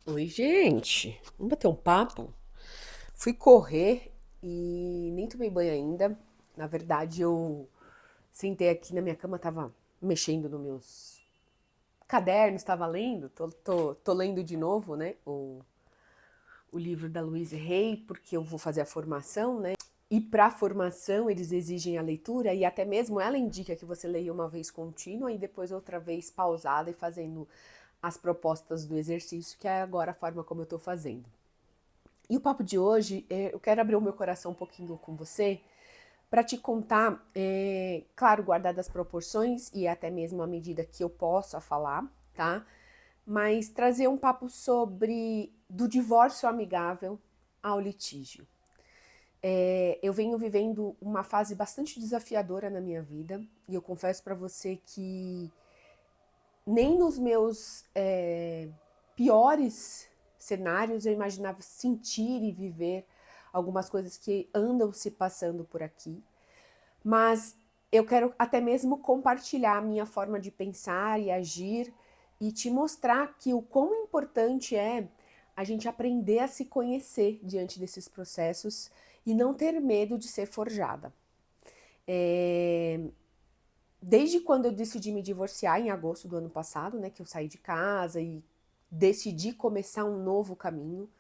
Oi, gente. Vamos bater um papo? Fui correr e nem tomei banho ainda. Na verdade, eu sentei aqui na minha cama, tava mexendo nos meus cadernos, tava lendo. Tô lendo de novo, né? O livro da Louise Hay, porque eu vou fazer a formação, né? E para a formação, eles exigem a leitura e até mesmo ela indica que você leia uma vez contínua e depois outra vez pausada e fazendo as propostas do exercício, que é agora a forma como eu estou fazendo. E o papo de hoje, eu quero abrir o meu coração um pouquinho com você para te contar, claro, guardadas as proporções e até mesmo à medida que eu possa falar, tá? Mas trazer um papo sobre do divórcio amigável ao litígio. Eu venho vivendo uma fase bastante desafiadora na minha vida e eu confesso para você que nem nos meus piores cenários eu imaginava sentir e viver algumas coisas que andam se passando por aqui, mas eu quero até mesmo compartilhar a minha forma de pensar e agir e te mostrar que o quão importante é a gente aprender a se conhecer diante desses processos e não ter medo de ser forjada. É, Desde quando eu decidi me divorciar em agosto do ano passado, né, que eu saí de casa e decidi começar um novo caminho.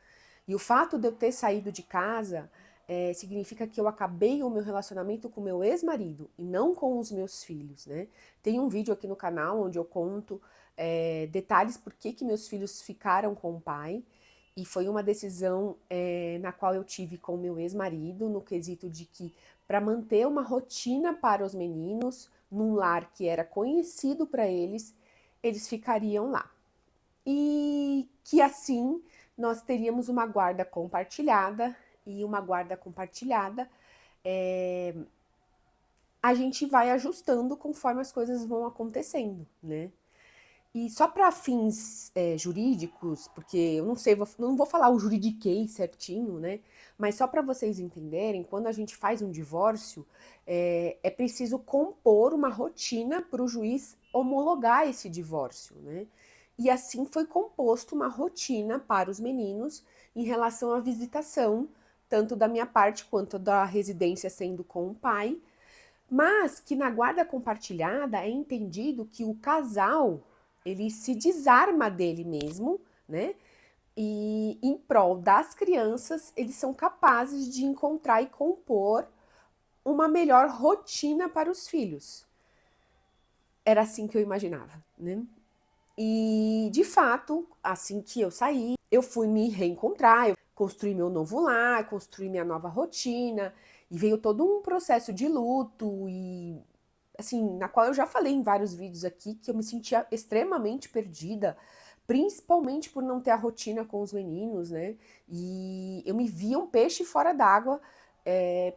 E o fato de eu ter saído de casa significa que eu acabei o meu relacionamento com meu ex-marido e não com os meus filhos, né? Tem um vídeo aqui no canal onde eu conto detalhes por que meus filhos ficaram com o pai. E foi uma decisão na qual eu tive com o meu ex-marido, no quesito de que, para manter uma rotina para os meninos, num lar que era conhecido para eles, eles ficariam lá. E que assim nós teríamos uma guarda compartilhada, e uma guarda compartilhada a gente vai ajustando conforme as coisas vão acontecendo, né? E só para fins jurídicos, porque eu não sei, não vou falar o juridiquês certinho, né? Mas só para vocês entenderem, quando a gente faz um divórcio, é preciso compor uma rotina para o juiz homologar esse divórcio, né? E assim foi composto uma rotina para os meninos em relação à visitação, tanto da minha parte quanto da residência sendo com o pai, mas que na guarda compartilhada é entendido que o casal ele se desarma dele mesmo, né? E em prol das crianças, eles são capazes de encontrar e compor uma melhor rotina para os filhos. Era assim que eu imaginava, né? E de fato, assim que eu saí, eu fui me reencontrar, eu construí meu novo lar, construí minha nova rotina, e veio todo um processo de luto e assim, na qual eu já falei em vários vídeos aqui que eu me sentia extremamente perdida, principalmente por não ter a rotina com os meninos, né? E eu me via um peixe fora d'água,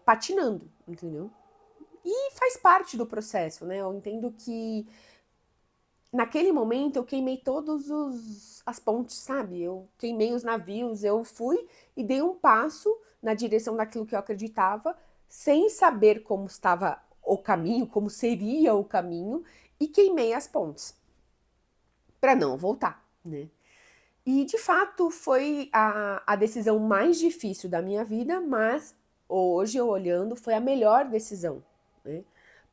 patinando, entendeu? E faz parte do processo, né? Eu entendo que naquele momento eu queimei todos as pontes, sabe? Eu queimei os navios, eu fui e dei um passo na direção daquilo que eu acreditava, sem saber como estava o caminho, como seria o caminho, e queimei as pontes para não voltar, né? E de fato foi a decisão mais difícil da minha vida, mas hoje eu olhando foi a melhor decisão, né?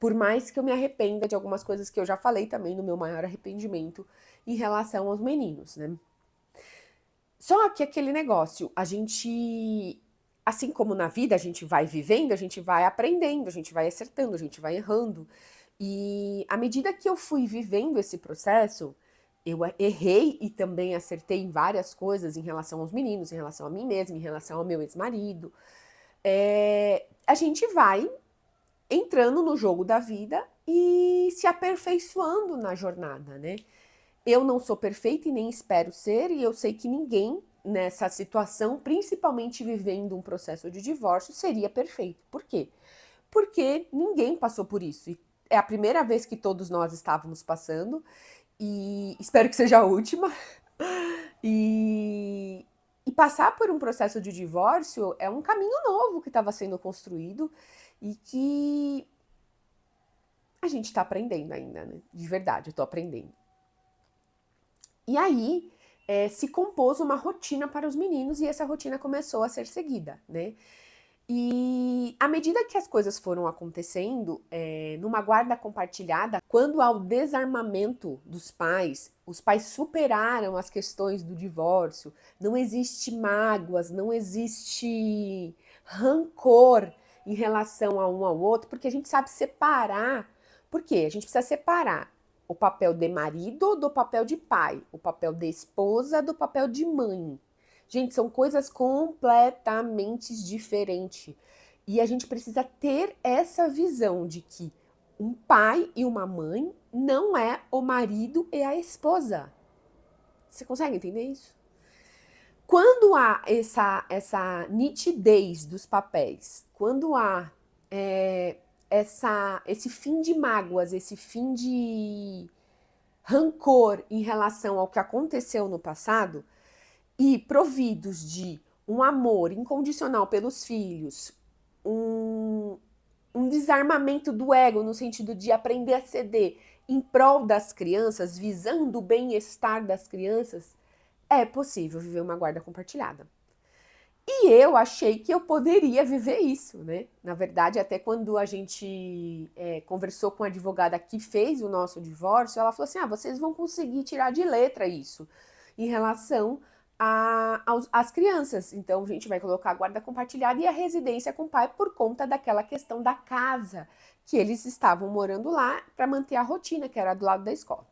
Por mais que eu me arrependa de algumas coisas que eu já falei também no meu maior arrependimento em relação aos meninos, né? Só que aquele negócio, a gente, assim como na vida, a gente vai vivendo, a gente vai aprendendo, a gente vai acertando, a gente vai errando. E à medida que eu fui vivendo esse processo, eu errei e também acertei em várias coisas em relação aos meninos, em relação a mim mesma, em relação ao meu ex-marido. A gente vai entrando no jogo da vida e se aperfeiçoando na jornada, né? Eu não sou perfeita e nem espero ser, e eu sei que ninguém nessa situação, principalmente vivendo um processo de divórcio, seria perfeito. Por quê? Porque ninguém passou por isso. E é a primeira vez que todos nós estávamos passando, e espero que seja a última. E, e passar por um processo de divórcio é um caminho novo que estava sendo construído e que a gente está aprendendo ainda, né? De verdade, eu tô aprendendo. E aí, se compôs uma rotina para os meninos e essa rotina começou a ser seguida, né? E à medida que as coisas foram acontecendo, numa guarda compartilhada, quando há o desarmamento dos pais, os pais superaram as questões do divórcio, não existe mágoas, não existe rancor em relação a um ao outro, porque a gente sabe separar. Por quê? A gente precisa separar o papel de marido do papel de pai, o papel de esposa do papel de mãe. Gente, são coisas completamente diferentes. E a gente precisa ter essa visão de que um pai e uma mãe não é o marido e a esposa. Você consegue entender isso? Quando há essa nitidez dos papéis, quando há esse fim de mágoas, esse fim de rancor em relação ao que aconteceu no passado, e providos de um amor incondicional pelos filhos, um desarmamento do ego no sentido de aprender a ceder em prol das crianças, visando o bem-estar das crianças, é possível viver uma guarda compartilhada. E eu achei que eu poderia viver isso, né? Na verdade, até quando a gente conversou com a advogada que fez o nosso divórcio, ela falou assim: vocês vão conseguir tirar de letra isso em relação às crianças. Então, a gente vai colocar a guarda compartilhada e a residência com o pai por conta daquela questão da casa que eles estavam morando lá para manter a rotina, que era do lado da escola.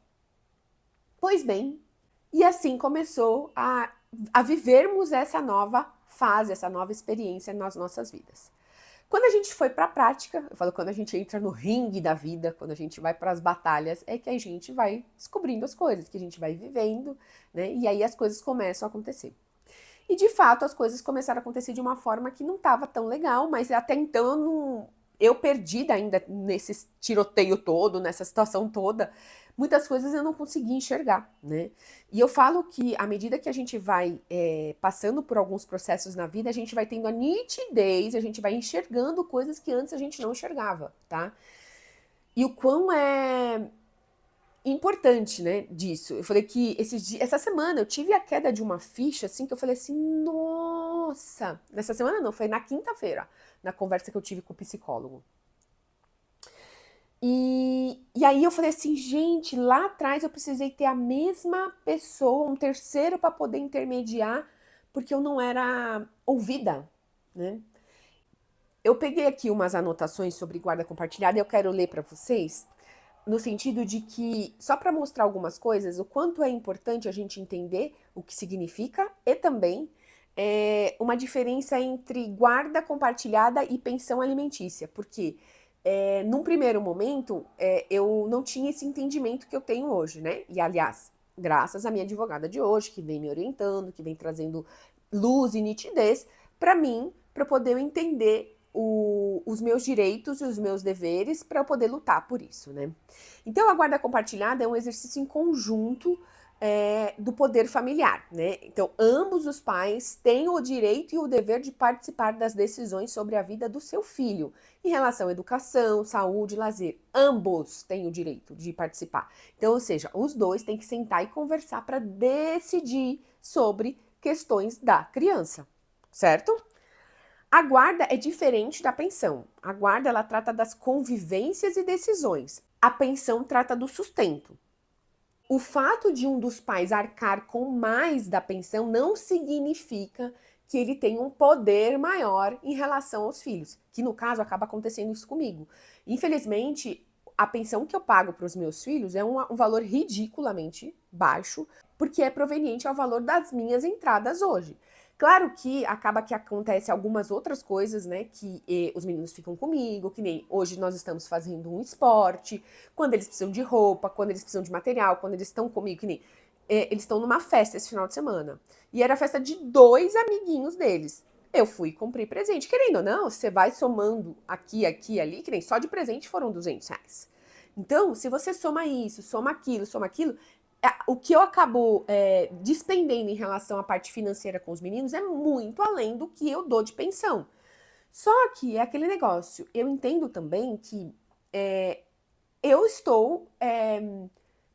Pois bem, e assim começou a vivermos essa nova fase, essa nova experiência nas nossas vidas. Quando a gente foi para a prática, eu falo quando a gente entra no ringue da vida, quando a gente vai para as batalhas, é que a gente vai descobrindo as coisas, que a gente vai vivendo, né? E aí as coisas começam a acontecer. E de fato as coisas começaram a acontecer de uma forma que não estava tão legal, mas até então eu perdida ainda nesse tiroteio todo, nessa situação toda, muitas coisas eu não consegui enxergar, né? E eu falo que à medida que a gente vai passando por alguns processos na vida, a gente vai tendo a nitidez, a gente vai enxergando coisas que antes a gente não enxergava, tá? E o quão é importante, né, disso. Eu falei que essa semana eu tive a queda de uma ficha, assim, que eu falei assim, nossa! Nessa semana não, foi na quinta-feira, na conversa que eu tive com o psicólogo. E aí eu falei assim, gente, lá atrás eu precisei ter a mesma pessoa, um terceiro para poder intermediar, porque eu não era ouvida, né? Eu peguei aqui umas anotações sobre guarda compartilhada e eu quero ler para vocês, no sentido de que, só para mostrar algumas coisas, o quanto é importante a gente entender o que significa e também uma diferença entre guarda compartilhada e pensão alimentícia, porque num primeiro momento eu não tinha esse entendimento que eu tenho hoje, né? E aliás, graças à minha advogada de hoje, que vem me orientando, que vem trazendo luz e nitidez para mim, para poder entender os meus direitos e os meus deveres para eu poder lutar por isso, né? Então, a guarda compartilhada é um exercício em conjunto do poder familiar, né? Então, ambos os pais têm o direito e o dever de participar das decisões sobre a vida do seu filho, em relação à educação, saúde, lazer. Ambos têm o direito de participar. Então, ou seja, os dois têm que sentar e conversar para decidir sobre questões da criança, certo? A guarda é diferente da pensão. A guarda ela trata das convivências e decisões. A pensão trata do sustento. O fato de um dos pais arcar com mais da pensão não significa que ele tem um poder maior em relação aos filhos, que no caso acaba acontecendo isso comigo. Infelizmente, a pensão que eu pago para os meus filhos é um valor ridiculamente baixo, porque é proveniente ao valor das minhas entradas hoje. Claro que acaba que acontece algumas outras coisas, né, que os meninos ficam comigo, que nem hoje nós estamos fazendo um esporte, quando eles precisam de roupa, quando eles precisam de material, quando eles estão comigo, que nem eles estão numa festa esse final de semana. E era a festa de 2 amiguinhos deles. Eu fui e comprei presente. Querendo ou não, você vai somando aqui, aqui, ali, que nem só de presente foram R$ 200. Então, se você soma isso, soma aquilo, o que eu acabo despendendo em relação à parte financeira com os meninos é muito além do que eu dou de pensão. Só que é aquele negócio. Eu entendo também que eu estou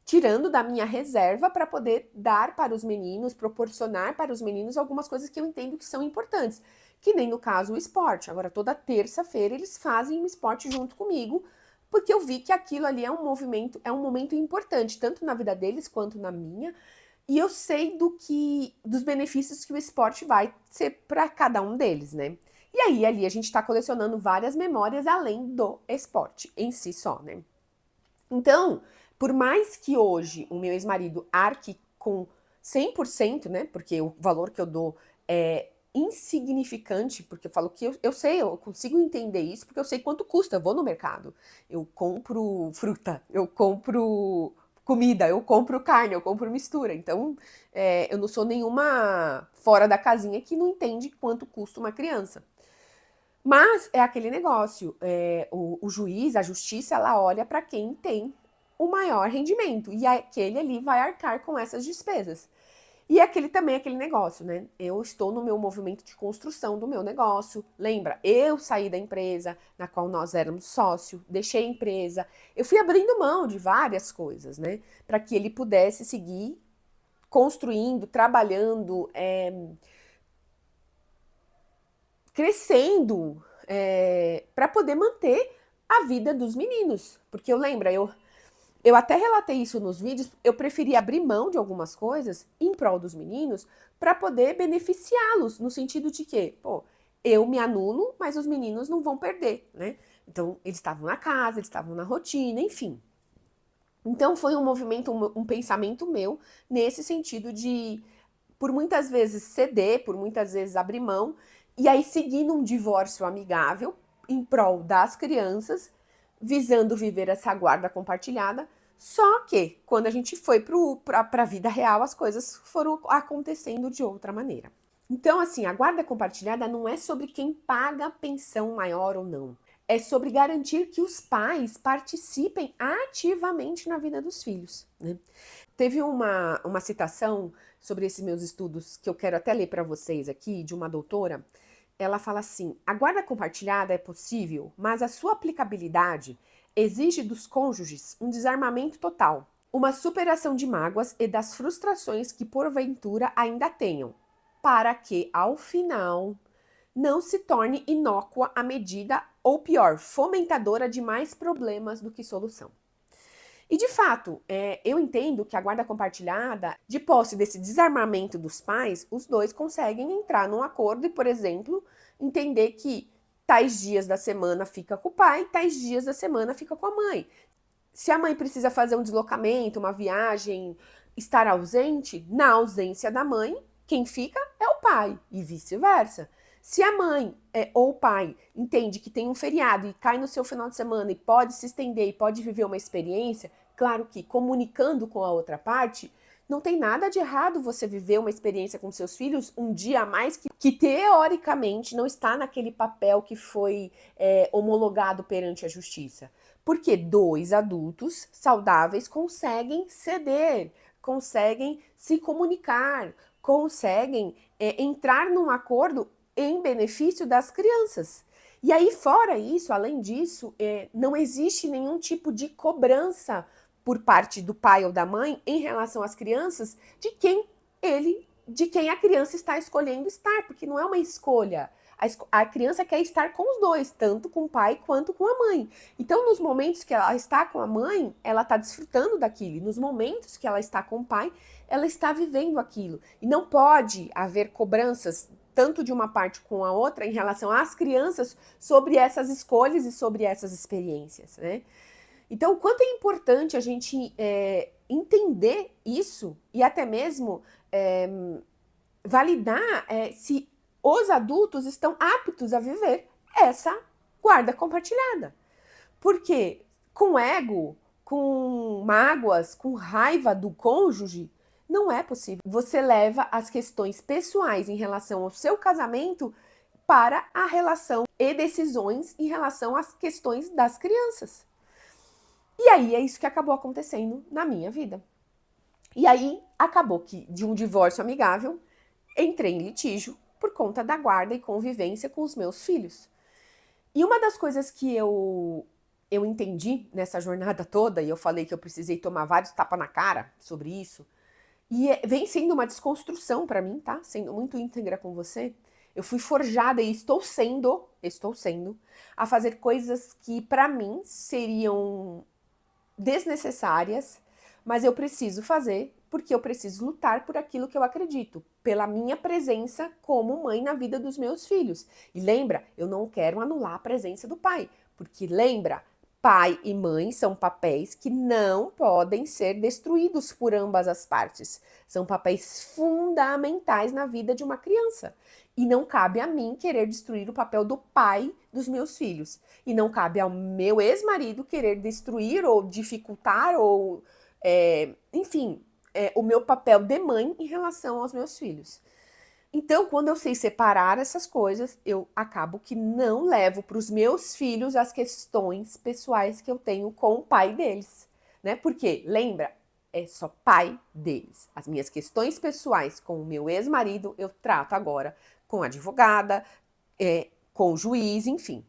tirando da minha reserva para poder dar para os meninos, proporcionar para os meninos algumas coisas que eu entendo que são importantes, que nem no caso o esporte. Agora, toda terça-feira eles fazem um esporte junto comigo, porque eu vi que aquilo ali é um movimento, é um momento importante, tanto na vida deles quanto na minha, e eu sei dos benefícios que o esporte vai ser para cada um deles, né? E aí, ali, a gente está colecionando várias memórias além do esporte em si só, né? Então, por mais que hoje o meu ex-marido arque com 100%, né? Porque o valor que eu dou é insignificante, porque eu falo que eu sei, eu consigo entender isso, porque eu sei quanto custa. Eu vou no mercado, eu compro fruta, eu compro comida, eu compro carne, eu compro mistura. Então, eu não sou nenhuma fora da casinha que não entende quanto custa uma criança. Mas é aquele negócio, o juiz, a justiça, ela olha para quem tem o maior rendimento, e aquele ali vai arcar com essas despesas. E aquele também, aquele negócio, né? Eu estou no meu movimento de construção do meu negócio. Lembra? Eu saí da empresa na qual nós éramos sócio, deixei a empresa. Eu fui abrindo mão de várias coisas, né? Para que ele pudesse seguir construindo, trabalhando, crescendo, para poder manter a vida dos meninos. Porque eu lembro, eu até relatei isso nos vídeos, eu preferi abrir mão de algumas coisas em prol dos meninos para poder beneficiá-los, no sentido de que, pô, eu me anulo, mas os meninos não vão perder, né? Então, eles estavam na casa, eles estavam na rotina, enfim. Então, foi um movimento, um pensamento meu nesse sentido de, por muitas vezes, ceder, por muitas vezes abrir mão, e aí seguir num divórcio amigável em prol das crianças, visando viver essa guarda compartilhada. Só que, quando a gente foi para a vida real, as coisas foram acontecendo de outra maneira. Então, assim, a guarda compartilhada não é sobre quem paga a pensão maior ou não. É sobre garantir que os pais participem ativamente na vida dos filhos, né? Teve uma citação sobre esses meus estudos que eu quero até ler para vocês aqui, de uma doutora. Ela fala assim: a guarda compartilhada é possível, mas a sua aplicabilidade exige dos cônjuges um desarmamento total, uma superação de mágoas e das frustrações que porventura ainda tenham, para que, ao final, não se torne inócua a medida, ou pior, fomentadora de mais problemas do que solução. E de fato, eu entendo que a guarda compartilhada, de posse desse desarmamento dos pais, os dois conseguem entrar num acordo e, por exemplo, entender que tais dias da semana fica com o pai, tais dias da semana fica com a mãe. Se a mãe precisa fazer um deslocamento, uma viagem, estar ausente, na ausência da mãe, quem fica é o pai, e vice-versa. Se a mãe ou o pai entende que tem um feriado e cai no seu final de semana e pode se estender e pode viver uma experiência, claro que comunicando com a outra parte, não tem nada de errado você viver uma experiência com seus filhos um dia a mais que teoricamente não está naquele papel que foi homologado perante a justiça. Porque dois adultos saudáveis conseguem ceder, conseguem se comunicar, conseguem entrar num acordo em benefício das crianças. E aí, fora isso, além disso, não existe nenhum tipo de cobrança por parte do pai ou da mãe em relação às crianças de quem a criança está escolhendo estar, porque não é uma escolha. A criança quer estar com os dois, tanto com o pai quanto com a mãe. Então, nos momentos que ela está com a mãe, ela está desfrutando daquilo. E nos momentos que ela está com o pai, ela está vivendo aquilo. E não pode haver cobranças tanto de uma parte com a outra em relação às crianças sobre essas escolhas e sobre essas experiências, né? Então, o quanto é importante a gente entender isso e até mesmo validar se os adultos estão aptos a viver essa guarda compartilhada. Porque com ego, com mágoas, com raiva do cônjuge, não é possível. Você leva as questões pessoais em relação ao seu casamento para a relação e decisões em relação às questões das crianças. E aí é isso que acabou acontecendo na minha vida. E aí acabou que, de um divórcio amigável, entrei em litígio por conta da guarda e convivência com os meus filhos. E uma das coisas que eu eu entendi nessa jornada toda, e eu falei que eu precisei tomar vários tapas na cara sobre isso, e vem sendo uma desconstrução para mim, tá? Sendo muito íntegra com você. Eu fui forjada e estou sendo, a fazer coisas que para mim seriam desnecessárias, mas eu preciso fazer porque eu preciso lutar por aquilo que eu acredito, pela minha presença como mãe na vida dos meus filhos. E lembra, eu não quero anular a presença do pai, porque lembra, pai e mãe são papéis que não podem ser destruídos por ambas as partes. São papéis fundamentais na vida de uma criança. E não cabe a mim querer destruir o papel do pai dos meus filhos. E não cabe ao meu ex-marido querer destruir ou dificultar ou, enfim, o meu papel de mãe em relação aos meus filhos. Então, quando eu sei separar essas coisas, eu acabo que não levo para os meus filhos as questões pessoais que eu tenho com o pai deles, né? Porque, lembra, é só pai deles. As minhas questões pessoais com o meu ex-marido, eu trato agora com a advogada, com o juiz, enfim.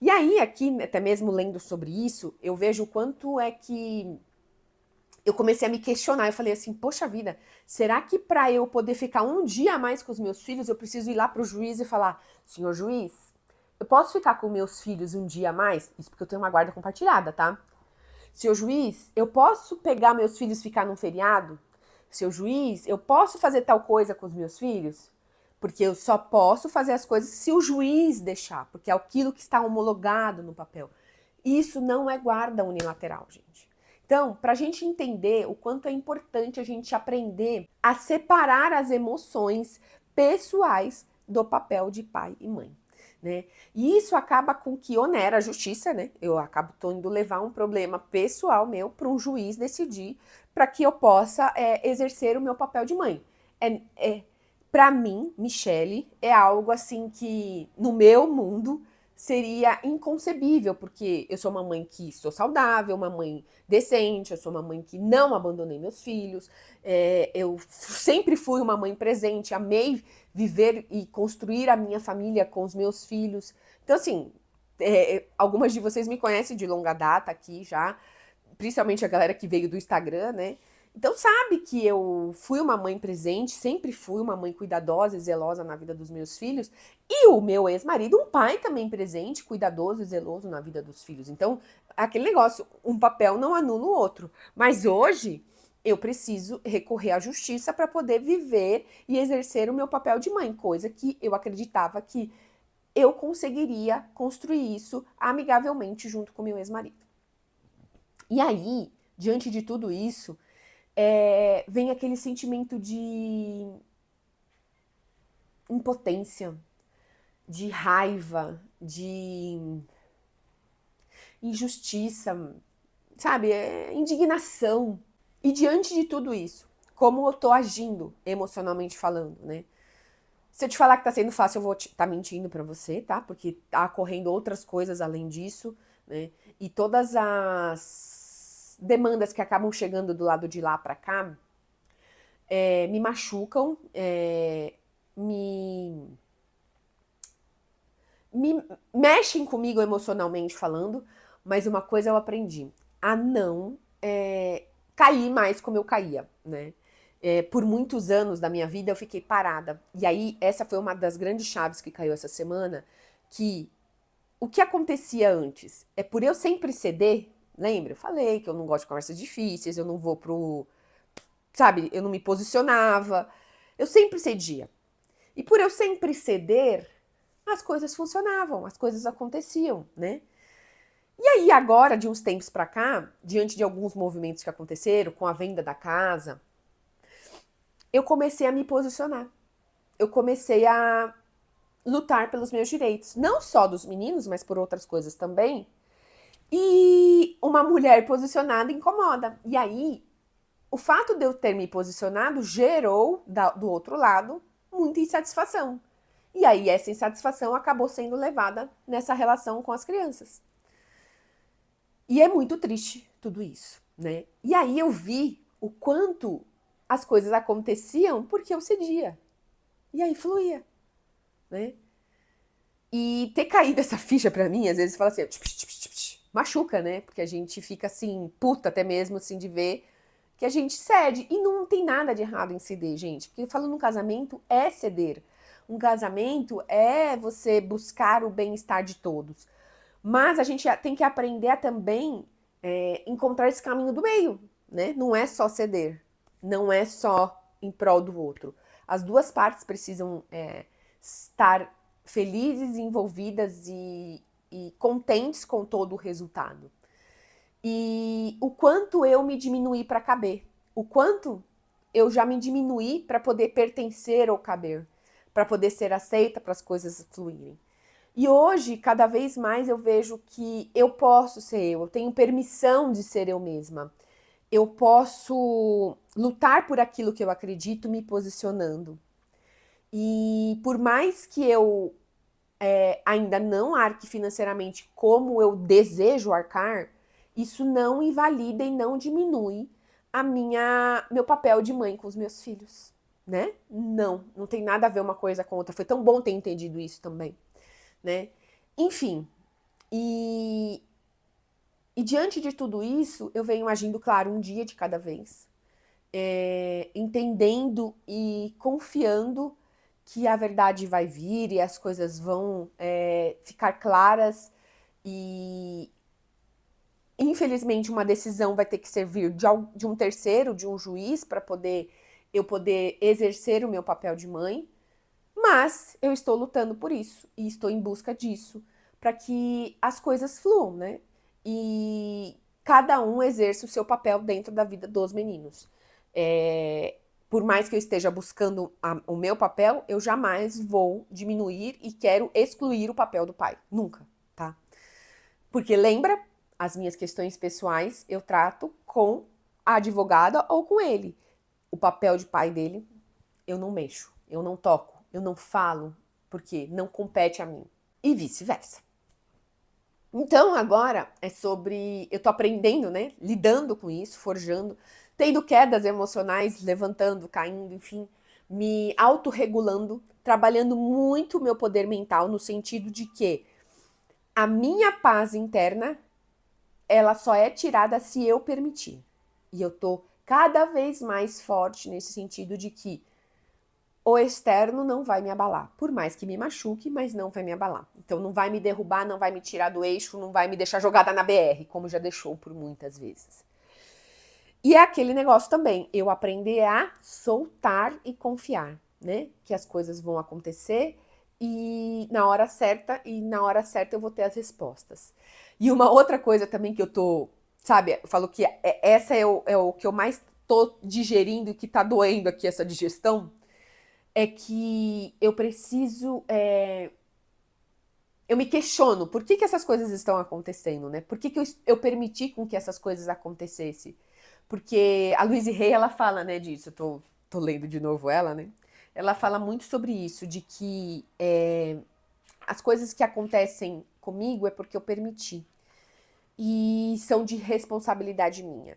E aí, aqui, até mesmo lendo sobre isso, eu vejo o quanto é que eu comecei a me questionar. Eu falei assim, poxa vida, será que para eu poder ficar um dia a mais com os meus filhos, eu preciso ir lá pro juiz e falar, senhor juiz, eu posso ficar com meus filhos um dia a mais? Isso porque eu tenho uma guarda compartilhada, tá? Senhor juiz, eu posso pegar meus filhos e ficar num feriado? Senhor juiz, eu posso fazer tal coisa com os meus filhos? Porque eu só posso fazer as coisas se o juiz deixar, porque é aquilo que está homologado no papel. Isso não é guarda unilateral, gente. Então, para a gente entender o quanto é importante a gente aprender a separar as emoções pessoais do papel de pai e mãe, né? E isso acaba com que onera a justiça, né? Eu acabo indo levar um problema pessoal meu para um juiz decidir para que eu possa exercer o meu papel de mãe. Para mim, Michele, é algo assim que no meu mundo seria inconcebível, porque eu sou uma mãe que sou saudável, uma mãe decente, eu sou uma mãe que não abandonei meus filhos, eu sempre fui uma mãe presente, amei viver e construir a minha família com os meus filhos. Então, assim, algumas de vocês me conhecem de longa data aqui já, principalmente a galera que veio do Instagram, né? Então sabe que eu fui uma mãe presente, sempre fui uma mãe cuidadosa e zelosa na vida dos meus filhos, e o meu ex-marido, um pai também presente, cuidadoso e zeloso na vida dos filhos. Então, aquele negócio, um papel não anula o outro. Mas hoje eu preciso recorrer à justiça para poder viver e exercer o meu papel de mãe, coisa que eu acreditava que eu conseguiria construir isso amigavelmente junto com meu ex-marido. E aí, diante de tudo isso, vem aquele sentimento de impotência, de raiva, de injustiça, sabe? Indignação. E diante de tudo isso, como eu tô agindo emocionalmente falando, né? Se eu te falar que tá sendo fácil, eu vou tá mentindo pra você, tá? Porque tá ocorrendo outras coisas além disso, né? E todas as demandas que acabam chegando do lado de lá pra cá me machucam, me mexem comigo emocionalmente falando, mas uma coisa eu aprendi, a não cair mais como eu caía, né? Por muitos anos da minha vida eu fiquei parada. E aí, essa foi uma das grandes chaves que caiu essa semana, que o que acontecia antes é por eu sempre ceder, lembra? Eu falei que eu não gosto de conversas difíceis, eu não vou pro... Sabe, eu não me posicionava, eu sempre cedia. E por eu sempre ceder, as coisas funcionavam, as coisas aconteciam, né? E aí agora, de uns tempos pra cá, diante de alguns movimentos que aconteceram, com a venda da casa, eu comecei a me posicionar. Eu comecei a lutar pelos meus direitos. Não só dos meninos, mas por outras coisas também. E uma mulher posicionada incomoda. E aí, o fato de eu ter me posicionado gerou, do outro lado, muita insatisfação. E aí, essa insatisfação acabou sendo levada nessa relação com as crianças. E é muito triste tudo isso, né? E aí eu vi o quanto as coisas aconteciam porque eu cedia. E aí fluía, né? E ter caído essa ficha pra mim, às vezes fala assim, machuca, né? Porque a gente fica assim, puta até mesmo assim de ver que a gente cede. E não tem nada de errado em ceder, gente. Porque falando num casamento é ceder. Um casamento é você buscar o bem-estar de todos. Mas a gente tem que aprender a também encontrar esse caminho do meio, né? Não é só ceder. Não é só em prol do outro. As duas partes precisam estar felizes, envolvidas e contentes com todo o resultado. E o quanto eu me diminuí para caber, o quanto eu já me diminuí para poder pertencer ou caber, para poder ser aceita, para as coisas fluírem. E hoje, cada vez mais, eu vejo que eu posso ser eu tenho permissão de ser eu mesma. Eu posso lutar por aquilo que eu acredito, me posicionando. E por mais que eu ainda não arque financeiramente como eu desejo arcar, isso não invalida e não diminui meu papel de mãe com os meus filhos, né? Não tem nada a ver uma coisa com outra. Foi tão bom ter entendido isso também, né? Enfim, e diante de tudo isso, eu venho agindo, claro, um dia de cada vez, entendendo e confiando que a verdade vai vir e as coisas vão ficar claras e infelizmente uma decisão vai ter que servir de um terceiro, de um juiz, para eu poder exercer o meu papel de mãe, mas eu estou lutando por isso e estou em busca disso, para que as coisas fluam, né? E cada um exerça o seu papel dentro da vida dos meninos. Por mais que eu esteja buscando o meu papel, eu jamais vou diminuir e quero excluir o papel do pai. Nunca, tá? Porque lembra, as minhas questões pessoais eu trato com a advogada ou com ele. O papel de pai dele, eu não mexo, eu não toco, eu não falo, porque não compete a mim. E vice-versa. Então, agora é sobre... Eu tô aprendendo, né? Lidando com isso, forjando, tendo quedas emocionais, levantando, caindo, enfim, me autorregulando, trabalhando muito o meu poder mental, no sentido de que a minha paz interna, ela só é tirada se eu permitir. E eu tô cada vez mais forte nesse sentido de que o externo não vai me abalar. Por mais que me machuque, mas não vai me abalar. Então não vai me derrubar, não vai me tirar do eixo, não vai me deixar jogada na BR, como já deixou por muitas vezes. E é aquele negócio também, eu aprender a soltar e confiar, né? Que as coisas vão acontecer e na hora certa eu vou ter as respostas. E uma outra coisa também que eu tô, sabe, eu falo que essa é o que eu mais tô digerindo e que tá doendo aqui, essa digestão, é que eu preciso. Eu me questiono por que essas coisas estão acontecendo, né? Por que eu permiti com que essas coisas acontecessem? Porque a Louise Hay, ela fala, né, disso. Tô lendo de novo ela, né? Ela fala muito sobre isso, de que as coisas que acontecem comigo é porque eu permiti. E são de responsabilidade minha.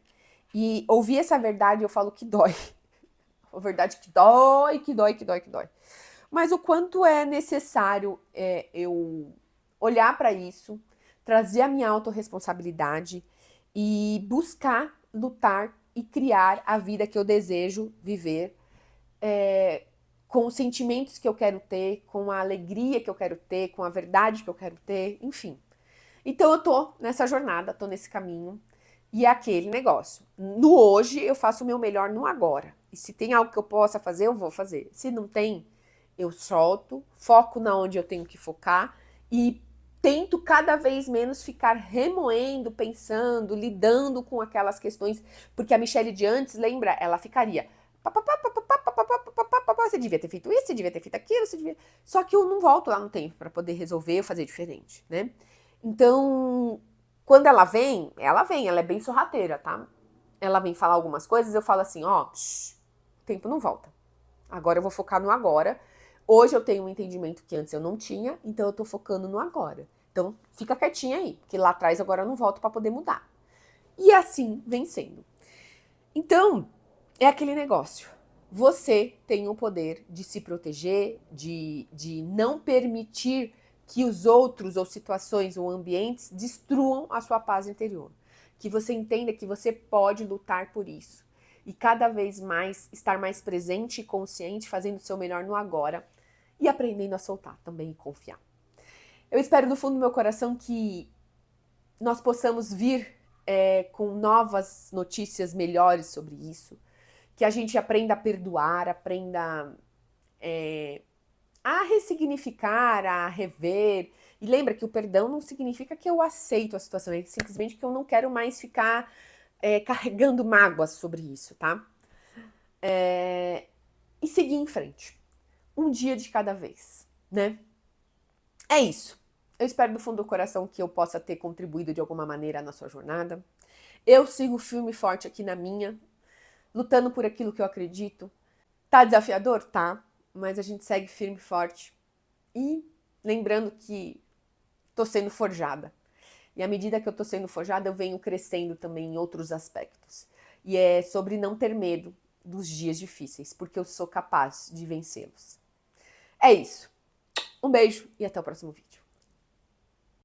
E ouvir essa verdade, eu falo que dói. A verdade que dói, que dói, que dói, que dói. Mas o quanto é necessário eu olhar para isso, trazer a minha autorresponsabilidade e buscar, lutar e criar a vida que eu desejo viver, com os sentimentos que eu quero ter, com a alegria que eu quero ter, com a verdade que eu quero ter, enfim. Então eu tô nessa jornada, tô nesse caminho. E é aquele negócio. No hoje, eu faço o meu melhor no agora. E se tem algo que eu possa fazer, eu vou fazer. Se não tem, eu solto, foco na onde eu tenho que focar e tento cada vez menos ficar remoendo, pensando, lidando com aquelas questões. Porque a Michelle de antes, lembra? Ela ficaria... Você devia ter feito isso, você devia ter feito aquilo, você devia... Só que eu não volto lá no tempo para poder resolver ou fazer diferente, né? Então, quando ela vem, ela é bem sorrateira, tá? Ela vem falar algumas coisas, eu falo assim, ó, o tempo não volta. Agora eu vou focar no agora. Hoje eu tenho um entendimento que antes eu não tinha, então eu tô focando no agora. Então, fica quietinha aí, porque lá atrás agora eu não volto para poder mudar. E assim vem sendo. Então, é aquele negócio. Você tem o poder de se proteger, de não permitir que os outros, ou situações, ou ambientes destruam a sua paz interior. Que você entenda que você pode lutar por isso. E cada vez mais estar mais presente e consciente, fazendo o seu melhor no agora e aprendendo a soltar também e confiar. Eu espero do fundo do meu coração que nós possamos vir com novas notícias melhores sobre isso, que a gente aprenda a perdoar, aprenda a ressignificar, a rever. E lembra que o perdão não significa que eu aceito a situação, é simplesmente que eu não quero mais ficar carregando mágoas sobre isso, tá? E seguir em frente. Um dia de cada vez, né? É isso. Eu espero do fundo do coração que eu possa ter contribuído de alguma maneira na sua jornada. Eu sigo firme e forte aqui na minha, lutando por aquilo que eu acredito. Tá desafiador? Tá. Mas a gente segue firme e forte. E lembrando que tô sendo forjada. E à medida que eu tô sendo forjada, eu venho crescendo também em outros aspectos. E é sobre não ter medo dos dias difíceis, porque eu sou capaz de vencê-los. É isso. Um beijo e até o próximo vídeo.